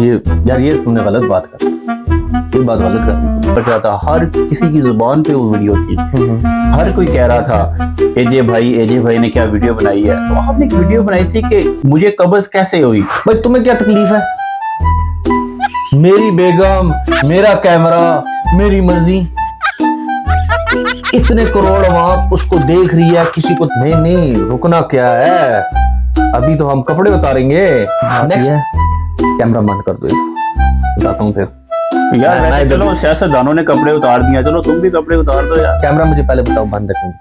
ये तुमने गलत बात कर, ये बात गलत कर। बचा था, हर किसी की जुबान पे वो वीडियो थी। हर कोई कह रहा था एजे भाई ने क्या वीडियो बनाई है। तो आपने एक वीडियो बनाई थी कि मुझे कब्ज कैसे हुई। भाई तुम्हें क्या तकलीफ है? मेरी बेगम, मेरा कैमरा, मेरी मर्जी। इतने करोड़ आवाम उसको देख रही है, किसी को नहीं रुकना क्या है। अभी तो हम कपड़े उतारेंगे। नेक्स्ट कैमरा बंद कर दो, बताता हूँ फिर। यार वैसे चलो सियासतदानों ने कपड़े उतार दिया, चलो तुम भी कपड़े उतार दो यार। कैमरा मुझे पहले बताओ, बंद रखूंगी।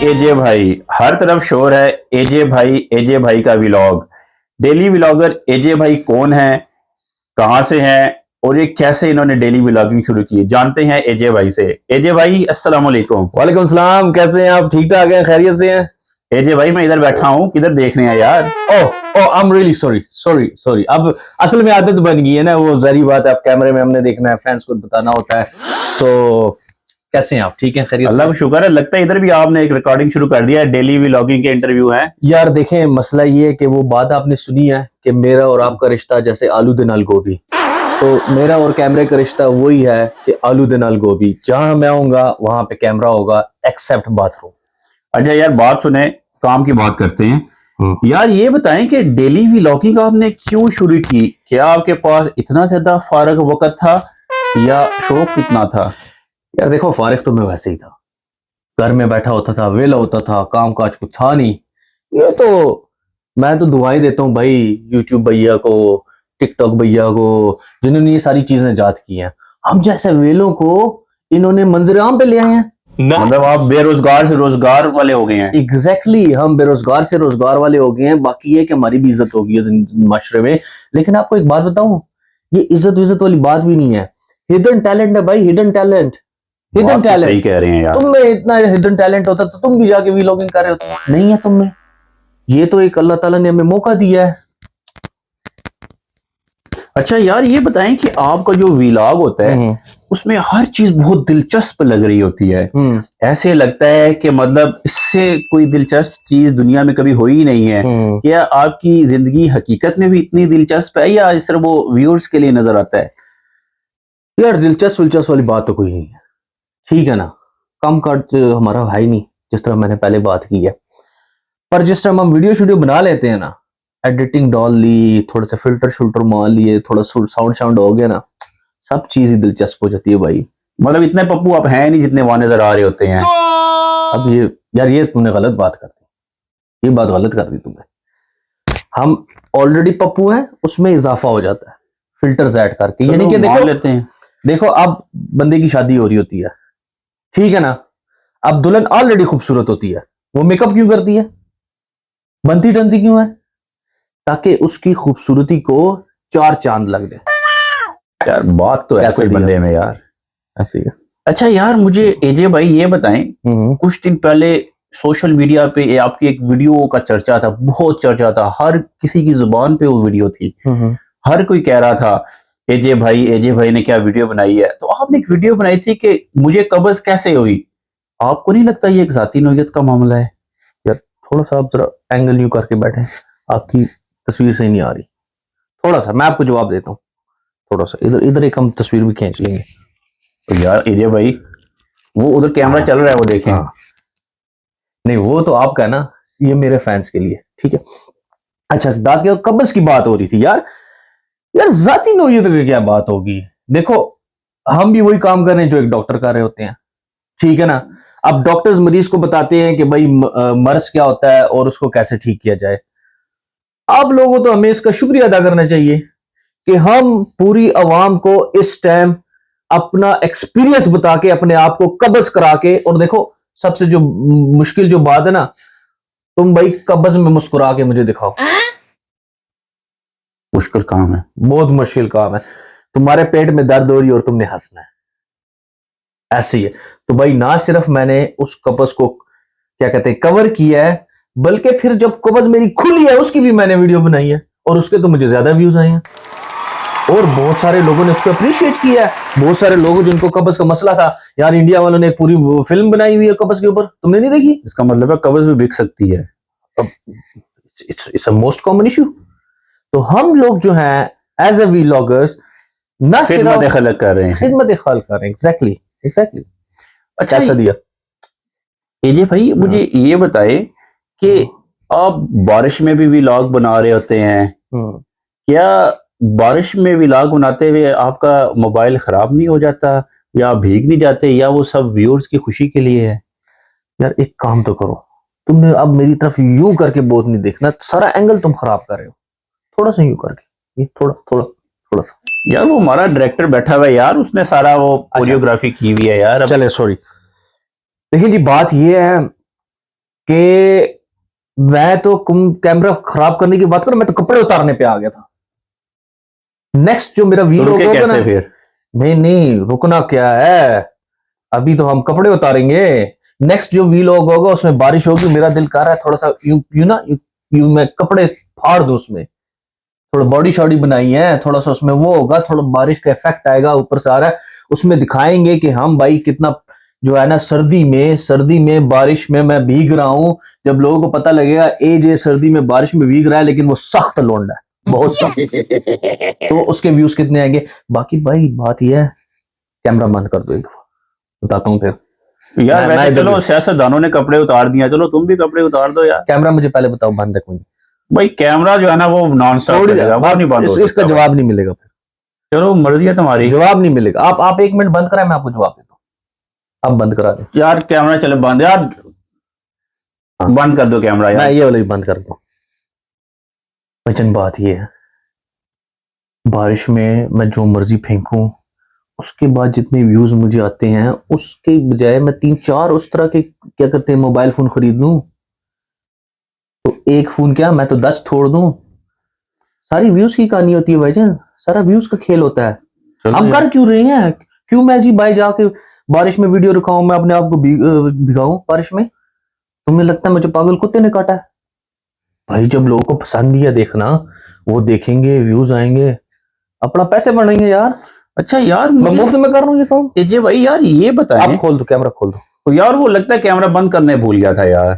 एजे भाई हर तरफ शोर है। एजे भाई का व्लॉग, डेली व्लॉगर एजे भाई कौन है, कहां से हैं और ये कैसे इन्होंने डेली व्लॉगिंग शुरू की, जानते हैं एजे भाई से। एजे भाई अस्सलाम वालेकुम। वालेकुम सलाम, कैसे हैं आप? ठीक ठाक हैं, खैरियत से हैं? एजे भाई मैं इधर बैठा हूँ, किधर देख रहे हैं यार? ओह आई एम रियली सॉरी। अब असल में आदत बन गई है ना, वो जारी बात है, अब कैमरे में हमने देखना है, फैंस को बताना होता है। तो कैसे हैं आप? ठीक हैं, खैरियत? अल्लाह का शुक्र है। लगता है इधर भी आपने एक रिकॉर्डिंग शुरू कर दिया है, डेली व्लॉगिंग के इंटरव्यू हैं। यार देखें, मसला ये है कि वो बात आपने सुनी है कि मेरा और आपका रिश्ता जैसे आलू दे नाल गोभी। तो मेरा और कैमरे का रिश्ता वही है कि आलू दे नाल गोभी। जहां मैं आऊंगा वहां पे कैमरा होगा, एक्सेप्ट बाथरूम। अच्छा यार बात सुने, काम की बात करते हैं। यार ये बताएं कि डेली व्लॉगिंग आपने क्यों शुरू की? क्या आपके पास इतना ज्यादा फारग वक्त था या शौक कितना था? यार देखो, फारिग तो मैं वैसे ही था, घर में बैठा होता था, वेला होता था, काम काज कुछ था नहीं। ये तो मैं तो दुआएं देता हूँ भाई यूट्यूब भैया को, टिकटॉक भैया को, जिन्होंने ये सारी चीजें इजाद की हैं। हम जैसे वेलों को इन्होंने मंजर आम पे ले आए हैं। मतलब आप बेरोजगार से रोजगार वाले हो गए हैं। एग्जैक्टली हम बेरोजगार से रोजगार वाले हो गए हैं। बाकी ये कि हमारी भी इज्जत होगी माशरे में। लेकिन आपको एक बात बताऊं, ये इज्जत वाली बात भी नहीं है, हिडन टैलेंट है भाई, हिडन टैलेंट। हिडन टैलेंट सही कह रहे हैं यार। तुम में इतना हिडन टैलेंट होता तो तुम भी जाके व्लॉगिंग कर रहे हो, नहीं है तुम में। ये तो एक अल्लाह ताला ने हमें मौका दिया है। अच्छा यार ये बताएं कि आपका जो व्लॉग होता है उसमें हर चीज बहुत दिलचस्प लग रही होती है। ऐसे लगता है कि मतलब इससे कोई दिलचस्प चीज दुनिया में कभी हुई नहीं है। क्या आपकी जिंदगी हकीकत में भी इतनी दिलचस्प है या सिर्फ वो व्यूअर्स के लिए नजर आता है? यार दिलचस्प वाली बात तो कोई नहीं है, ठीक है ना। कम काट हमारा है ही नहीं, जिस तरह मैंने पहले बात की है। पर जिस टाइम हम वीडियो बना लेते हैं ना, एडिटिंग डाल ली, थोड़ा सा फिल्टर मार लिए, थोड़ा साउंड हो गया ना, सब चीज ही दिलचस्प हो जाती है भाई। मतलब इतने पप्पू आप हैं नहीं जितने वहां नजर आ रहे होते हैं। अब ये तुमने गलत बात कर दी, ये बात गलत कर दी तुमने। हम ऑलरेडी पप्पू हैं, उसमें इजाफा हो जाता है फिल्टर्स ऐड करके। यानी कि देखो अब बंदे की शादी हो रही होती है, ठीक है ना। अब दुल्हन ऑलरेडी खूबसूरत होती है, वो मेकअप क्यों करती है, बनती टनती क्यों है? ताकि उसकी खूबसूरती को 4 चांद लग जाए। यार बात तो है कुछ बंदे में यार, ऐसे ही है। अच्छा यार मुझे एजे भाई ये बताएं, कुछ दिन पहले सोशल मीडिया पे आपकी एक वीडियो का चर्चा था, बहुत चर्चा था, हर किसी की जुबान पे वो वीडियो थी। हर कोई कह रहा था एजे भाई ने क्या वीडियो बनाई है। तो आपने एक वीडियो बनाई थी कि मुझे कब्ज कैसे हुई। आपको नहीं लगता ये एक जाती नौयत का मामला है? यार थोड़ा सा आप जरा एंगल यूं करके बैठे, आपकी तस्वीर सही नहीं आ रही। थोड़ा सा मैं आपको जवाब देता हूँ, थोड़ा सा इधर एक हम तस्वीर भी खींच लेंगे। तो यार एजे भाई वो उधर कैमरा चल रहा है, वो देखें। नहीं वो तो आपका है ना, ये मेरे फैंस के लिए, ठीक है। अच्छा बात क्या, कब्ज की बात हो रही थी यार जाती नौयत की क्या बात होगी। देखो हम भी वही काम कर रहे हैं जो एक डॉक्टर कर रहे होते हैं, ठीक है ना। अब डॉक्टर्स मरीज को बताते हैं कि भाई मर्ज क्या होता है और उसको कैसे ठीक किया जाए। आप लोगों तो हमें इसका शुक्रिया अदा करना चाहिए कि हम पूरी आवाम को इस टाइम अपना एक्सपीरियंस बता के, अपने आप को कब्ज करा के, और देखो सबसे जो मुश्किल जो बात है ना, तुम भाई कब्ज में मुस्कुरा के मुझे दिखाओ। मुश्किल काम है, बहुत मुश्किल काम है। तुम्हारे पेट में दर्द हो रही है और तुमने हंसना है, ऐसे ही है। तो भाई ना सिर्फ मैंने उस कब्ज को क्या कहते हैं कवर किया है, बल्कि फिर जब कब्ज मेरी खुली है उसकी भी मैंने वीडियो बनाई है, और उसके तो मुझे ज्यादा व्यूज आए हैं। और बहुत सारे लोगों ने उसको अप्रिशिएट किया है। बहुत सारे लोग जिनको कब्ज का मसला था, यार इंडिया वालों ने एक पूरी फिल्म बनाई हुई है कब्ज के ऊपर, तुमने नहीं देखी? इसका मतलब है कब्ज भी बिक सकती है। It's a most common issue. तो हम लोग जो हैं एज अ व्लॉगर्स ना खिदमत सिर्फ खलक कर रहे हैं। खिदमत खल कर रहे हैं। एग्जैक्टली अच्छा पैसा दिया। एजे भाई मुझे ये बताए कि आप बारिश में भी व्लॉग बना रहे होते हैं, क्या बारिश में व्लॉग बनाते हुए आपका मोबाइल खराब नहीं हो जाता या भीग नहीं जाते, या वो सब व्यूअर्स की खुशी के लिए है? यार एक काम तो करो, तुमने अब मेरी तरफ यूं करके बहुत नहीं देखना, सारा एंगल तुम खराब कर रहे हो। थोड़ा सा यूं करके, ये थोड़ा थोड़ा थोड़ा सा। यार वो हमारा डायरेक्टर बैठा हुआ है यार, उसने सारा वो कोरियोग्राफी की हुई है यार। चले सॉरी। देखिए जी बात ये है कि मैं तो कैमरा खराब करने की बात करूं, मैं तो कपड़े उतारने पे आ गया था। नेक्स्ट जो मेरा तो वीडियो रुके कैसे फिर? नहीं रुकना क्या है, अभी तो हम कपड़े उतारेंगे। नेक्स्ट जो वीलॉग होगा उसमें बारिश होगी, मेरा दिल कर रहा है थोड़ा सा यू मैं कपड़े फाड़ दूं, उसमें थोड़ा बॉडी शॉडी बनाई है, थोड़ा सा उसमें वो होगा, थोड़ा बारिश का इफेक्ट आएगा ऊपर से आ रहा है, उसमें दिखाएंगे कि हम भाई कितना जो है ना सर्दी में बारिश में मैं भीग रहा हूं। जब लोगों को पता लगेगा ये सर्दी में बारिश में भीग रहा है लेकिन वो सख्त लौंडा है, बहुत सख्त, तो उसके व्यूज कितने आएंगे। बाकी भाई बात यह है, कैमरा बंद कर दो एक दफा, बताता हूँ फिर। यार वैसे चलो सियासतदानों ने कपड़े उतार दिया, चलो तुम भी कपड़े उतार दो यार। कैमरा मुझे पहले बताओ बंद है कोई? भाई कैमरा जो है ना वो नॉन स्टॉप चलेगा, वो नहीं बंद हो सकता। इसका जवाब नहीं मिलेगा फिर। चलो मर्जी है तुम्हारी, जवाब नहीं मिलेगा। आप 1 मिनट बंद कराए, मैं आपको जवाब देता हूँ। आप बंद करा दें यार कैमरा चले बंद यार। हाँ। बंद कर दो कैमरा यार। मैं ये वाला भी बंद कर दूं। वचन बात ये है, बारिश में मैं जो मर्जी फेंकूं, उसके बाद जितने व्यूज मुझे आते हैं उसके बजाय मैं 3-4 उस तरह के क्या करते हैं मोबाइल फोन खरीद लूं, तो एक फोन क्या मैं तो 10 छोड़ दूं। सारी व्यूज की कहानी होती है भाईजान, सारा व्यूज का खेल होता है। हम कर क्यों रहे हैं? क्यों मैं जी भाई जाके बारिश में वीडियो रखाऊं, मैं अपने आप को भिगाऊं बारिश में? तुम्हें लगता है मुझे पागल कुत्ते ने काटा है? भाई जब लोगों को पसंद नहीं है देखना, वो देखेंगे, व्यूज आएंगे, अपना पैसे बढ़ेंगे यार। अच्छा यार मैं मुफ्त में कर रहा हूँ ये काम। एजे भाई यार ये बताएं, आप खोल दो कैमरा, खोल दो। तो यार वो लगता है कैमरा बंद करने भूल गया था यार।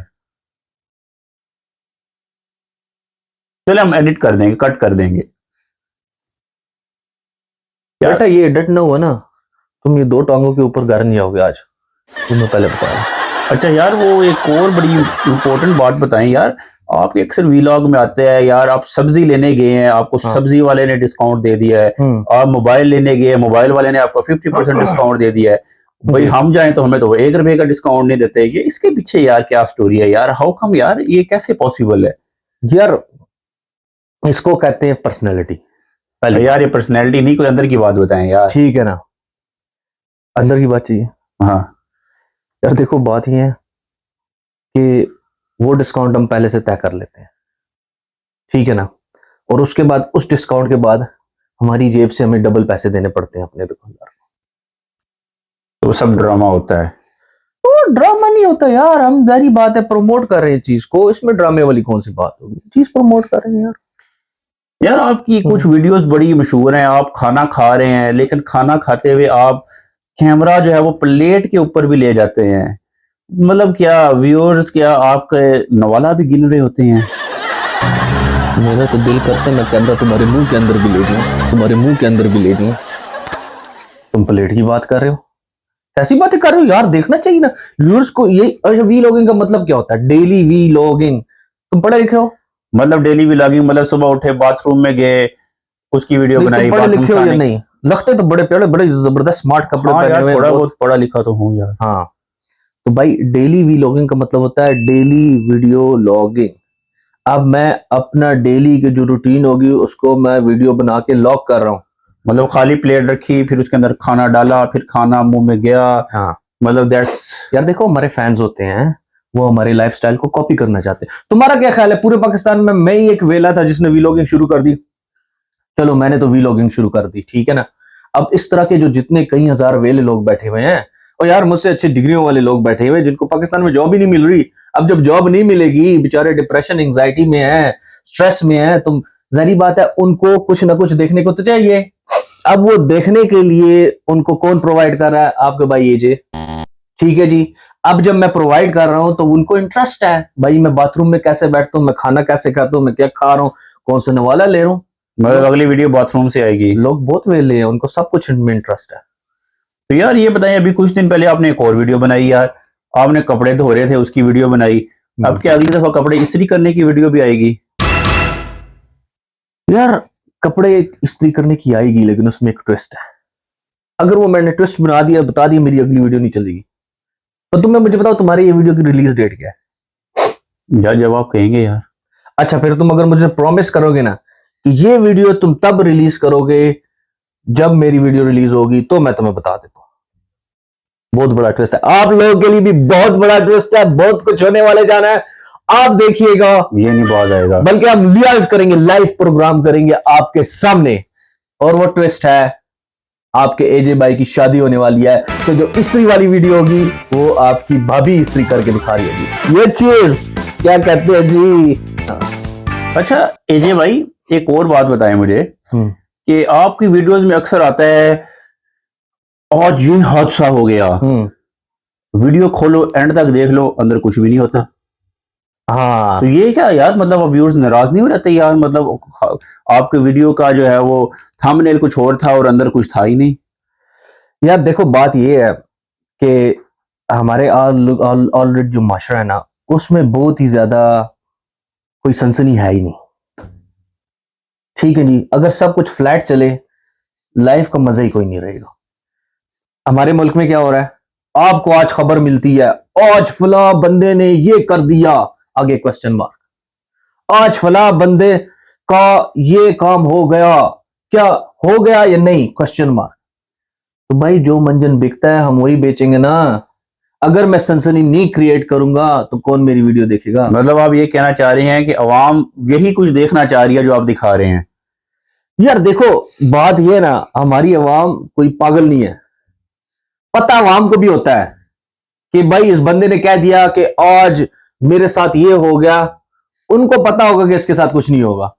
चलो हम एडिट कर देंगे, कट कर देंगे। बेटा ये एडिट ना हुआ ना, तुम ये 2 टांगों के ऊपर घर नहीं आओगे आज, तुम्हें पहले बता रहा। अच्छा यार वो एक और बड़ी इंपॉर्टेंट बात बताएं यार, आपके अक्सर व्लॉग में आते हैं यार, आप सब्जी लेने गए हैं, आपको सब्जी वाले ने डिस्काउंट दे दिया है, आप मोबाइल लेने गए, मोबाइल वाले ने आपको 50% डिस्काउंट दे दिया है। भाई हम जाएं तो हमें तो 1 रुपए का डिस्काउंट नहीं देते। ये इसके पीछे यार क्या स्टोरी है यार? हाउ कम यार, ये कैसे पॉसिबल है यार? इसको कहते हैं पर्सनैलिटी। पहले यार ये पर्सनैलिटी नहीं, कोई अंदर की बात बताएं यार। ठीक है ना, अंदर की बात चाहिए। हाँ यार देखो बात ये है कि वो डिस्काउंट हम पहले से तय कर लेते हैं, ठीक है ना, और उसके बाद उस डिस्काउंट के बाद हमारी जेब से हमें डबल पैसे देने पड़ते हैं अपने दुकानदार को। तो सब ड्रामा होता है? तो ड्रामा नहीं होता यार, हम जारी बात है प्रमोट कर रहे हैं चीज को, इसमें ड्रामे वाली कौन सी बात होगी? चीज प्रमोट कर रहे हैं यार। यार आपकी कुछ वीडियोस बड़ी मशहूर हैं, आप खाना खा रहे हैं लेकिन खाना खाते हुए आप कैमरा जो है वो प्लेट के ऊपर भी ले जाते हैं, मतलब क्या व्यूअर्स क्या आपके नवाला भी गिन रहे होते हैं? मेरा तो दिल करता है मैं कैमरा तुम्हारे मुंह के अंदर भी ले दूं, तुम्हारे मुंह के अंदर भी ले दूं। तुम प्लेट की बात कर रहे हो, कैसी बातें कर रहे हो यार? देखना चाहिए ना व्यूअर्स को। ये वीलॉगिंग का मतलब क्या होता है? Daily vlogging. तुम पढ़े लिखे हो? मतलब डेली व्लॉगिंग मतलब सुबह उठे बाथरूम में गए उसकी वीडियो बनाई, पढ़े बाथरूम लिखे हो या से नहीं? लगते तो बड़े प्यारे, बड़े जबरदस्त स्मार्ट कपड़े हाँ पहने यार हुए। थोड़ा बहुत पढ़ा लिखा तो हूँ यार। हाँ तो भाई डेली वीलॉगिंग का मतलब होता है डेली वीडियो लॉगिंग। अब मैं अपना डेली की जो रूटीन होगी उसको मैं वीडियो बना के लॉग कर रहा हूँ। मतलब खाली प्लेट रखी, फिर उसके अंदर खाना डाला, फिर खाना मुंह में गया। हाँ मतलब दैट्स यार देखो हमारे फैंस होते हैं, वो हमारे लाइफस्टाइल को कॉपी करना चाहते हैं। तुम्हारा क्या ख्याल है? पूरे पाकिस्तान में मैं ही एक वेला था जिसने वीलॉगिंग शुरू कर दी। चलो मैंने तो वीलॉगिंग शुरू कर दी, ठीक है ना। अब इस तरह के जो जितने कई हजार वेले लोग बैठे हुए हैं, और यार मुझसे अच्छे डिग्रियों वाले लोग बैठे हुए जिनको पाकिस्तान में जॉब ही नहीं मिल रही। अब जब जॉब नहीं मिलेगी, बेचारे डिप्रेशन एंजाइटी में है, स्ट्रेस में है, तुम जारी बात है उनको कुछ ना कुछ देखने को तो चाहिए। अब वो देखने के लिए उनको कौन प्रोवाइड कर रहा है? आपके भाई एजे। ठीक है जी। अब जब मैं प्रोवाइड कर रहा हूं तो उनको इंटरेस्ट है, भाई मैं बाथरूम में कैसे बैठता हूं, मैं खाना कैसे खाता हूं, मैं क्या खा रहा हूं, कौन सा नवाला ले रहा हूं। मतलब अगली वीडियो बाथरूम से आएगी। लोग बहुत वेले हैं, उनको सब कुछ में इंटरेस्ट है। तो यार ये बताइए, अभी कुछ दिन पहले आपने एक और वीडियो बनाई यार, आपने कपड़े धो रहे थे उसकी वीडियो बनाई, अब क्या अगली दफा कपड़े इस्त्री करने की वीडियो भी आएगी? यार कपड़े इस्त्री करने की आएगी, लेकिन उसमें एक ट्विस्ट है। अगर वो मैंने ट्विस्ट बना दिया, बता दिया, मेरी अगली वीडियो नहीं चलेगी। तो तुम्हें मुझे बताओ तुम्हारी ये वीडियो की रिलीज डेट क्या है? यार जब आप कहेंगे यार। अच्छा, फिर तुम अगर मुझे प्रॉमिस करोगे ना कि ये वीडियो तुम तब रिलीज करोगे जब मेरी वीडियो रिलीज होगी, तो मैं तुम्हें बता देता हूं। बहुत बड़ा ट्विस्ट है, आप लोगों के लिए भी बहुत बड़ा ट्विस्ट है, बहुत कुछ होने वाले जाना है, आप देखिएगा। ये नहीं बाज आएगा, बल्कि हम लाइव करेंगे, लाइव प्रोग्राम करेंगे आपके सामने। और वो ट्विस्ट है, आपके एजे भाई की शादी होने वाली है, तो जो इस्त्री वाली वीडियो होगी वो आपकी भाभी इस्त्री करके दिखा रही होगी। ये चीज क्या कहते हैं जी। अच्छा एजे भाई, एक और बात बताएं मुझे कि आपकी वीडियोस में अक्सर आता है आज ये हादसा हो गया, वीडियो खोलो एंड तक देख लो अंदर कुछ भी नहीं होता। हाँ तो ये क्या यार, मतलब अब व्यूअर्स नाराज नहीं हो रहते यार? मतलब आपके वीडियो का जो है वो थंबनेल कुछ और था और अंदर कुछ था ही नहीं। यार देखो, बात ये है कि हमारे ऑलरेडी जो माशरा है ना, उसमें बहुत ही ज्यादा कोई सनसनी है ही नहीं। ठीक है जी, अगर सब कुछ फ्लैट चले, लाइफ का मजा ही कोई नहीं रहेगा। हमारे मुल्क में क्या हो रहा है, आपको आज खबर मिलती है आज फला बंदे ने ये कर दिया, आगे क्वेश्चन मार्क, आज फला बंदे का ये काम हो गया, क्या हो गया या नहीं, क्वेश्चन मार्क। तो भाई जो मंजन बिकता है हम वही बेचेंगे ना। अगर मैं सनसनी नहीं क्रिएट करूंगा तो कौन मेरी वीडियो देखेगा? मतलब आप ये कहना चाह रहे हैं कि अवाम यही कुछ देखना चाह रही है जो आप दिखा रहे हैं? यार देखो, बात ये ना, हमारी अवाम कोई पागल नहीं है। पता अवाम को भी होता है कि भाई इस बंदे ने कह दिया कि आज मेरे साथ ये हो गया, उनको पता होगा कि इसके साथ कुछ नहीं होगा,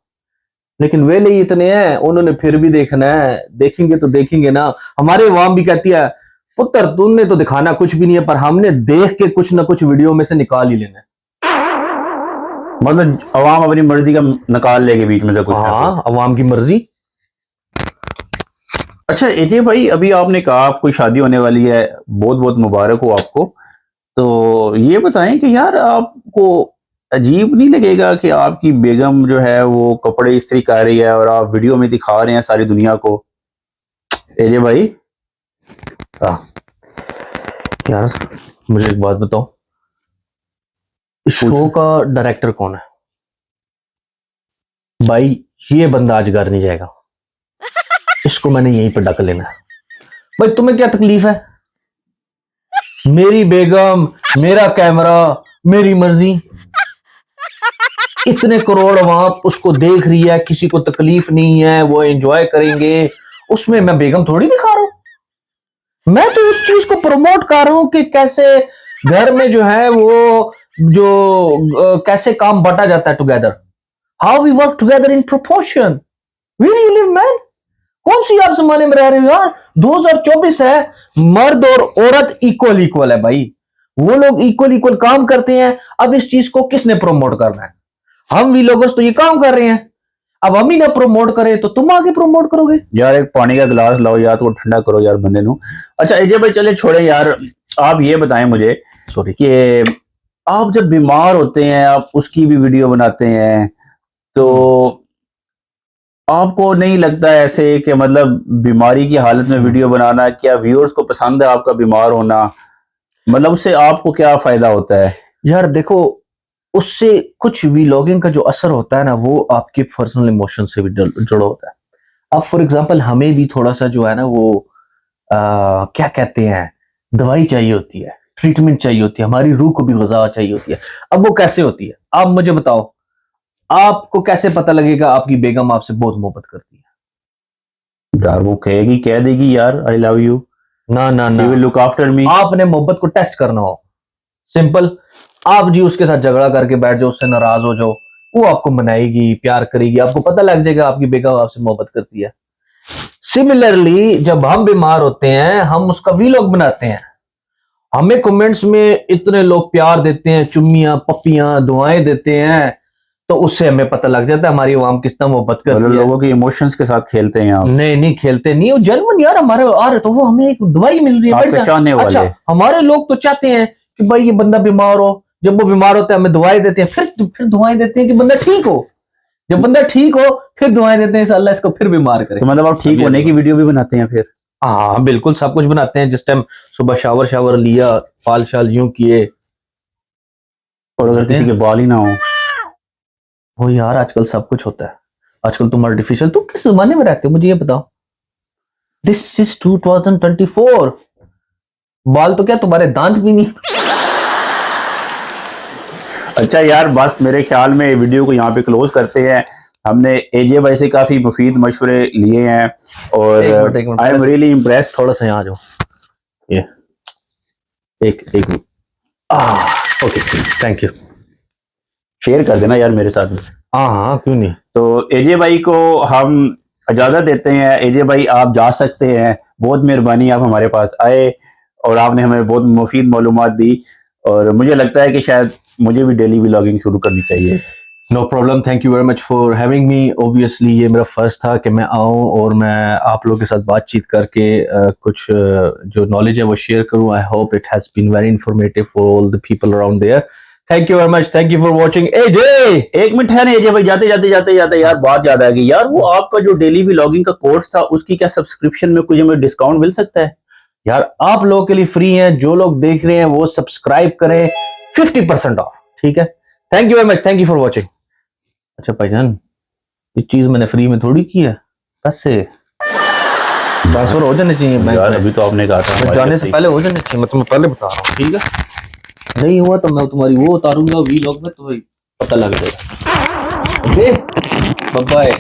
लेकिन वे ले इतने हैं, उन्होंने फिर भी देखना है। देखेंगे तो देखेंगे ना। हमारे अवाम भी कहती है पुत्र तुमने तो दिखाना कुछ भी नहीं है, पर हमने देख के कुछ ना कुछ वीडियो में से निकाल ही लेना है। मतलब अवाम अपनी मर्जी का निकाल लेगी बीच में से कुछ ना कुछ। अवाम की मर्जी। अच्छा एजे भाई, अभी आपने कहा आपको शादी होने वाली है, बहुत बहुत मुबारक हो आपको। तो ये बताएं कि यार आपको अजीब नहीं लगेगा कि आपकी बेगम जो है वो कपड़े इस्त्री कर रही है और आप वीडियो में दिखा रहे हैं सारी दुनिया को? एजे भाई यार मुझे एक बात बताओ, इस शो का डायरेक्टर कौन है? भाई ये बंदा आज घर नहीं जाएगा, इसको मैंने यहीं पर ढक लेना है। भाई तुम्हें क्या तकलीफ है? मेरी बेगम, मेरा कैमरा, मेरी मर्जी। इतने करोड़ वहां उसको देख रही है, किसी को तकलीफ नहीं है, वो एंजॉय करेंगे, उसमें मैं बेगम थोड़ी दिखा रहा हूं। मैं तो उस चीज को प्रमोट कर रहा हूं कि कैसे घर में जो है वो कैसे काम बांटा जाता है together, how we work together in proportion. Where you live man? कौन सी आप जमाने में रह रहे हो यार? 2024 है, मर्द और औरत इक्वल इक्वल है भाई, वो लोग इक्वल इक्वल काम करते हैं। अब इस चीज को किसने प्रमोट करना है? हम भी लोग तो ये काम कर रहे हैं, अब हम ही ना प्रमोट करें तो तुम आगे प्रमोट करोगे? यार एक पानी का गिलास लाओ यार, तो ठंडा करो यार बंदे नु। अच्छा एजे भाई चले छोड़े यार, आप ये बताएं मुझे सॉरी कि आप जब बीमार होते हैं आप उसकी भी वीडियो बनाते हैं, तो आपको नहीं लगता ऐसे कि मतलब बीमारी की हालत में वीडियो बनाना, क्या व्यूअर्स को पसंद है आपका बीमार होना? मतलब उससे आपको क्या फायदा होता है? यार देखो, उससे कुछ व्लॉगिंग का जो असर होता है ना, वो आपके पर्सनल इमोशन से भी जुड़ा होता है। अब फॉर एग्जांपल हमें भी थोड़ा सा जो है ना वो क्या कहते हैं, दवाई चाहिए होती है, ट्रीटमेंट चाहिए होती है, हमारी रूह को भी ग़िज़ा चाहिए होती है। अब वो कैसे होती है, आप मुझे बताओ, आपको कैसे पता लगेगा आपकी बेगम आपसे बहुत मोहब्बत करती है? यार वो कहेगी, कह देगी यार आई लव यू, ना ना शी ना, विल लुक आफ्टर मी। आपने मोहब्बत को टेस्ट करना हो, सिंपल, आप जी उसके साथ झगड़ा करके बैठ जाओ, उससे नाराज हो जाओ, वो आपको मनाएगी, प्यार करेगी, आपको पता लग जाएगा आपकी बेगम आपसे मोहब्बत करती है। सिमिलरली जब हम बीमार होते हैं हम उसका वीलॉग बनाते हैं, हमें कमेंट्स में इतने लोग प्यार देते हैं, चुम्मियां पप्पियां दुआएं देते हैं, तो उससे हमें पता लग जाता है हमारी आवाम किस तरह मोहब्बत करती है। लोगों के इमोशंस के साथ खेलते हैं आप। नहीं नहीं खेलते नहीं, वो जेन्युइन यार हमारे आ रहे तो वो हमें एक दवाई मिल रही है आपके चाहने वाले। अच्छा हमारे लोग तो चाहते हैं कि भाई ये बंदा बीमार हो, जब वो बीमार होता है हमें दुआएं देते हैं, फिर दुआएं देते हैं कि बंदा ठीक हो, जब बंदा ठीक हो फिर दुआएं देते हैं अल्लाह इसको फिर बीमार करे। तो मतलब आप ठीक होने की वीडियो भी बनाते हैं फिर? हाँ बिल्कुल सब कुछ बनाते हैं, जिस टाइम सुबह शावर लिया, बाल शाल यूं किए। और अगर किसी के बाल ही ना हो? वो यार आजकल सब कुछ होता है, आजकल तुम आर्टिफिशियल, तुम किस जमाने में रहते हो मुझे ये बताओ। दिस इज 2024, बाल तो क्या तुम्हारे दांत भी नहीं। अच्छा यार बस मेरे ख्याल में वीडियो को यहाँ पे क्लोज करते हैं। हमने एजे भाई से काफी मुफीद मशवरे लिए हैं और आई एम रियली इम्प्रेस्ड। थोड़ा सा यहाँ आ जाओ, ये एक minute, okay thank you. Share कर देना यार मेरे साथ में। हाँ क्यों नहीं। तो एजे भाई को हम इजाजत देते हैं। एजे भाई आप जा सकते हैं, बहुत मेहरबानी आप हमारे पास आए और आपने हमें बहुत मुफीद मालूमात दी, और मुझे लगता है कि शायद मुझे भी डेली व्लॉगिंग शुरू करनी चाहिए। No problem, thank you very much for having me. Obviously ये मेरा फर्स्ट था कि मैं आऊँ और मैं आप लोगों के साथ बातचीत करके कुछ जो नॉलेज है वो शेयर करूँ। I hope it has been very informative for all the people around there. Thank you very much, thank you for watching. एजे एक मिनट है ना एजे भाई, जाते यार बात ज्यादा है कि यार वो आपका जो डेली व्लॉगिंग का कोर्स था उसकी क्या सब्सक्रिप्शन में कुछ हमें डिस्काउंट मिल सकता है? यार आप लोगों के लिए फ्री है, जो लोग देख रहे हैं वो सब्सक्राइब करें, 50% ऑफ, ठीक है। Thank you very much, thank you for watching. अच्छा भाईजान ये चीज मैंने फ्री में थोड़ी की है, पैसे ट्रांसफर हो जाने चाहिए बैंक यार में। अभी तो आपने कहा था जाने से पहले हो जाने चाहिए, मैं तुम्हें पहले बता रहा हूँ, ठीक है। नहीं हुआ तो मैं तुम्हारी वो उतारूंगा वीलॉग में, तो पता लग जाएगा। Okay bye bye.